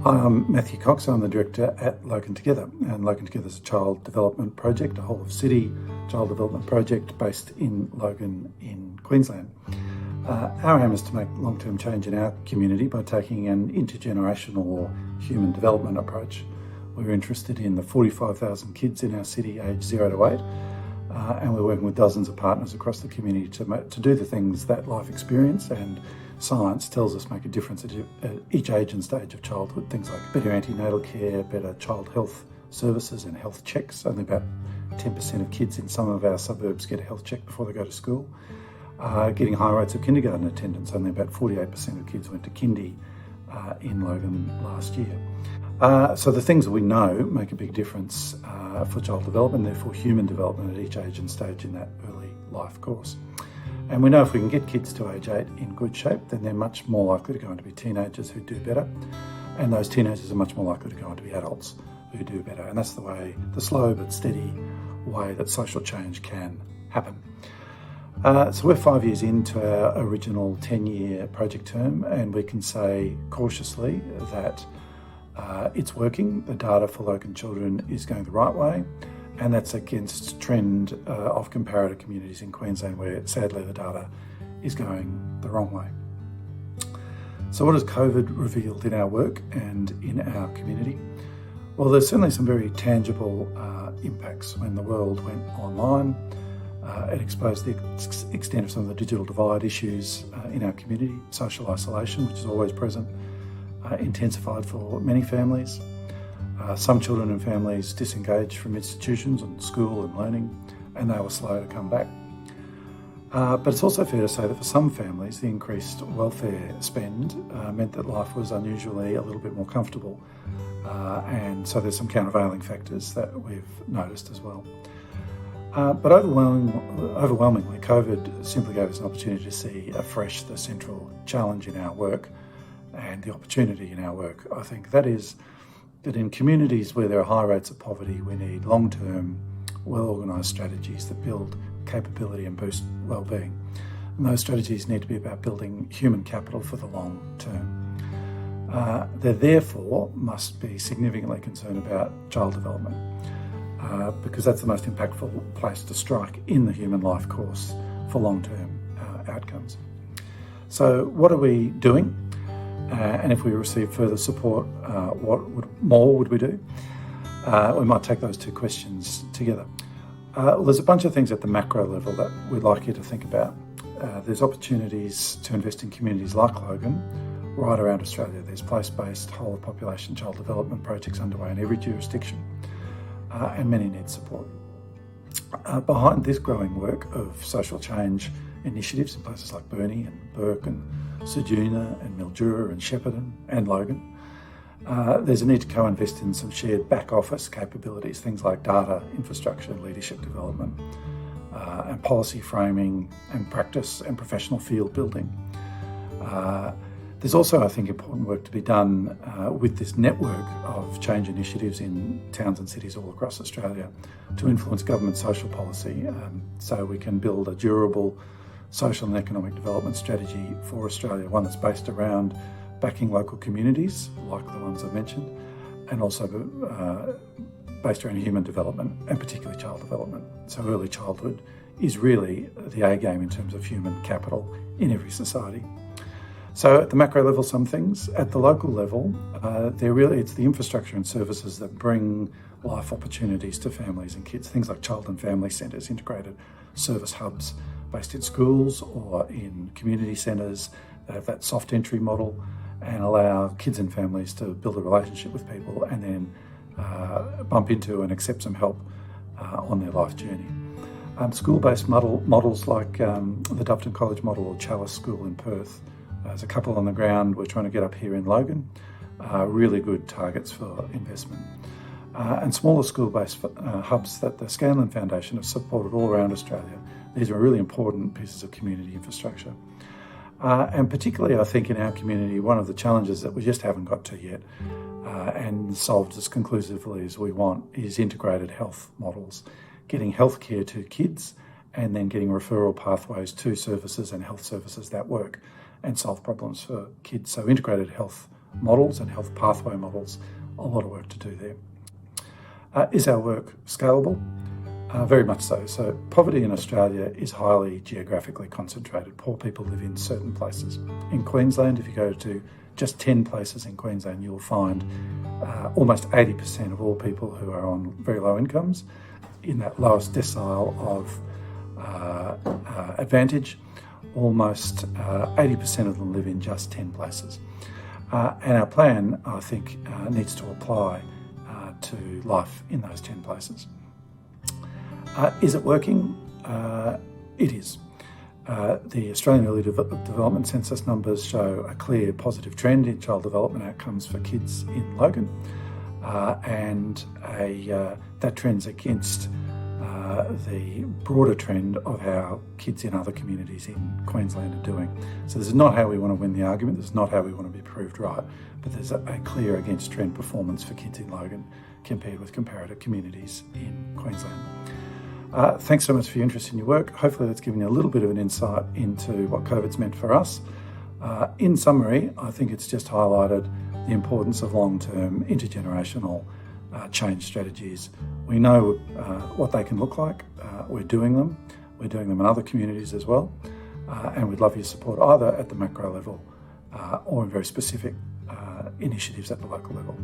Hi, I'm Matthew Cox. I'm the director at Logan Together, and Logan Together is a child development project, a whole of city child development project based in Logan in Queensland. Our aim is to make long-term change in our community by taking an intergenerational or human development approach. We're interested in the 45,000 kids in our city aged 0 to 8, and we're working with dozens of partners across the community to do the things that life experience and science tells us make a difference at each age and stage of childhood. Things like better antenatal care, better child health services and health checks. Only about 10% of kids in some of our suburbs get a health check before they go to school. Getting high rates of kindergarten attendance. Only about 48% of kids went to kindy in Logan last year. So the things that we know make a big difference for child development, therefore human development at each age and stage in that early life course. And we know if we can get kids to age 8 in good shape, then they're much more likely to go on to be teenagers who do better. And those teenagers are much more likely to go on to be adults who do better. And that's the slow but steady way that social change can happen. So we're 5 years into our original 10-year project term, and we can say cautiously that it's working. The data for Logan children is going the right way. And that's against trend of comparator communities in Queensland where sadly the data is going the wrong way. So what has COVID revealed in our work and in our community? Well, there's certainly some very tangible impacts. When the world went online, it exposed the extent of some of the digital divide issues in our community. Social isolation, which is always present, intensified for many families. Some children and families disengaged from institutions and school and learning, and they were slow to come back. But it's also fair to say that for some families, the increased welfare spend meant that life was unusually a little bit more comfortable. And so there's some countervailing factors that we've noticed as well. But overwhelmingly, COVID simply gave us an opportunity to see afresh the central challenge in our work and the opportunity in our work. I think that is that in communities where there are high rates of poverty, we need long-term, well-organised strategies that build capability and boost well-being. And those strategies need to be about building human capital for the long term. They therefore must be significantly concerned about child development because that's the most impactful place to strike in the human life course for long-term outcomes. So what are we doing? And if we receive further support, what more would we do? We might take those two questions together. Well, there's a bunch of things at the macro level that we'd like you to think about. There's opportunities to invest in communities like Logan right around Australia. There's place-based whole of population child development projects underway in every jurisdiction, and many need support. Behind this growing work of social change initiatives in places like Burnie and Bourke and Ceduna and Mildura and Shepparton and Logan, there's a need to co-invest in some shared back office capabilities, things like data, infrastructure, leadership development, and policy framing and practice and professional field building. There's also, I think, important work to be done with this network of change initiatives in towns and cities all across Australia to influence government social policy so we can build a durable social and economic development strategy for Australia, one that's based around backing local communities, like the ones I mentioned, and also based around human development, and particularly child development. So early childhood is really the A game in terms of human capital in every society. So at the macro level, some things. At the local level, it's the infrastructure and services that bring life opportunities to families and kids. Things like child and family centres, integrated service hubs based in schools or in community centres that have that soft entry model and allow kids and families to build a relationship with people and then bump into and accept some help on their life journey. School-based models like the Doveton College model or Chalice School in Perth. There's a couple on the ground we're trying to get up here in Logan. Really good targets for investment. And smaller school-based hubs that the Scanlon Foundation have supported all around Australia. These are really important pieces of community infrastructure. And particularly, I think, in our community, one of the challenges that we just haven't got to yet and solved as conclusively as we want is integrated health models, getting healthcare to kids and then getting referral pathways to services and health services that work and solve problems for kids. So integrated health models and health pathway models. A lot of work to do there. Is our work scalable? Very much so. So poverty in Australia is highly geographically concentrated. Poor people live in certain places. In Queensland, if you go to just 10 places in Queensland, you'll find almost 80% of all people who are on very low incomes in that lowest decile of advantage. Almost 80% of them live in just 10 places. And our plan, I think, needs to apply to life in those 10 places. Is it working? It is. The Australian Early Development Census numbers show a clear positive trend in child development outcomes for kids in Logan, and that trend's against the broader trend of how kids in other communities in Queensland are doing. So this is not how we want to win the argument, this is not how we want to be proved right, but there's a clear against trend performance for kids in Logan compared with comparator communities in Queensland. Thanks so much for your interest in your work. Hopefully that's given you a little bit of an insight into what COVID's meant for us. In summary, I think it's just highlighted the importance of long-term intergenerational change strategies. We know what they can look like. We're doing them. We're doing them in other communities as well. And we'd love your support either at the macro level or in very specific initiatives at the local level.